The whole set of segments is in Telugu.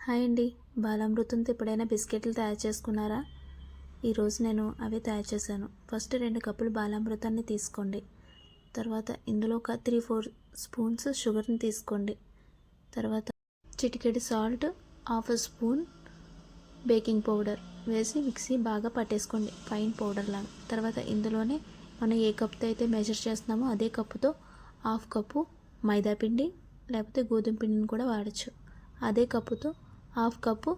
హాయ్ అండి. బాలామృతంతో ఎప్పుడైనా బిస్కెట్లు తయారు చేసుకున్నారా? ఈరోజు నేను అవే తయారు చేశాను. ఫస్ట్ 2 కప్పులు బాలామృతాన్ని తీసుకోండి. తర్వాత ఇందులో ఒక 3-4 స్పూన్స్ షుగర్ని తీసుకోండి. తర్వాత చిటికెడు salt, half spoon baking powder వేసి మిక్సీ బాగా పట్టేసుకోండి, ఫైన్ పౌడర్ లాగా. తర్వాత ఇందులోనే మనం ఏ కప్పుతో అయితే మెజర్ చేస్తున్నామో అదే కప్పుతో హాఫ్ కప్పు మైదా పిండి లేకపోతే గోధుమ పిండిని కూడా వాడచ్చు. అదే కప్పుతో హాఫ్ కప్పు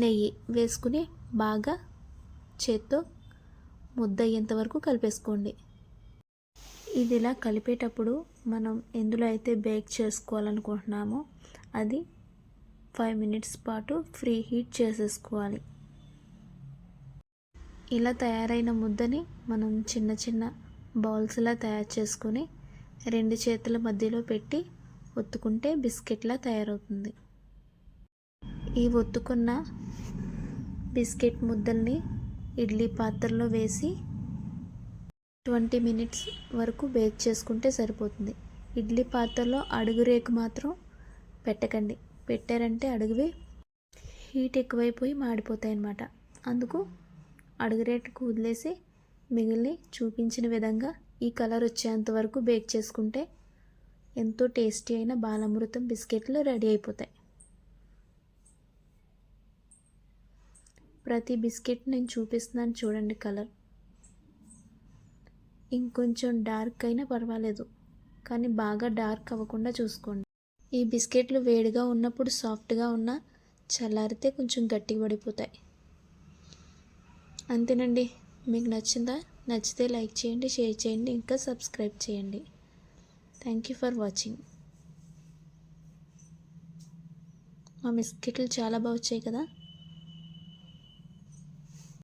నెయ్యి వేసుకుని బాగా చేత్తో ముద్ద అయ్యేంత వరకు కలిపేసుకోండి. ఇది ఇలా కలిపేటప్పుడు మనం ఎందులో అయితే బేక్ చేసుకోవాలనుకుంటున్నామో అది 5 మినిట్స్ పాటు ఫ్రీ హీట్ చేసేసుకోవాలి. ఇలా తయారైన ముద్దని మనం చిన్న చిన్న బౌల్స్లా తయారు చేసుకొని 2 చేతుల మధ్యలో పెట్టి ఒత్తుకుంటే బిస్కెట్లా తయారవుతుంది. ఈ ఒత్తుకున్న బిస్కెట్ ముద్దల్ని ఇడ్లీ పాత్రలో వేసి 20 మినిట్స్ వరకు బేక్ చేసుకుంటే సరిపోతుంది. ఇడ్లీ పాత్రలో అడుగు రేకు మాత్రం పెట్టకండి. పెట్టారంటే అడుగువి హీట్ ఎక్కువైపోయి మాడిపోతాయి అన్నమాట. అందుకు అడుగు రేకు వదిలేసి మిగిలిన చూపించిన విధంగా ఈ కలర్ వచ్చేంత వరకు బేక్ చేసుకుంటే ఎంతో టేస్టీ అయిన బాలామృతం బిస్కెట్లు రెడీ అయిపోతాయి. ప్రతి బిస్కెట్ నేను చూపిస్తున్నాను చూడండి. కలర్ ఇంకొంచెం డార్క్ అయినా పర్వాలేదు, కానీ బాగా డార్క్ అవ్వకుండా చూసుకోండి. ఈ బిస్కెట్లు వేడిగా ఉన్నప్పుడు సాఫ్ట్గా ఉన్నా చల్లారితే కొంచెం గట్టిగా పడిపోతాయి. అంతేనండి. మీకు నచ్చిందా? నచ్చితే లైక్ చేయండి, షేర్ చేయండి, ఇంకా సబ్స్క్రైబ్ చేయండి. Thank you for watching. మా బిస్కెట్లు చాలా బాగా వచ్చాయి కదా.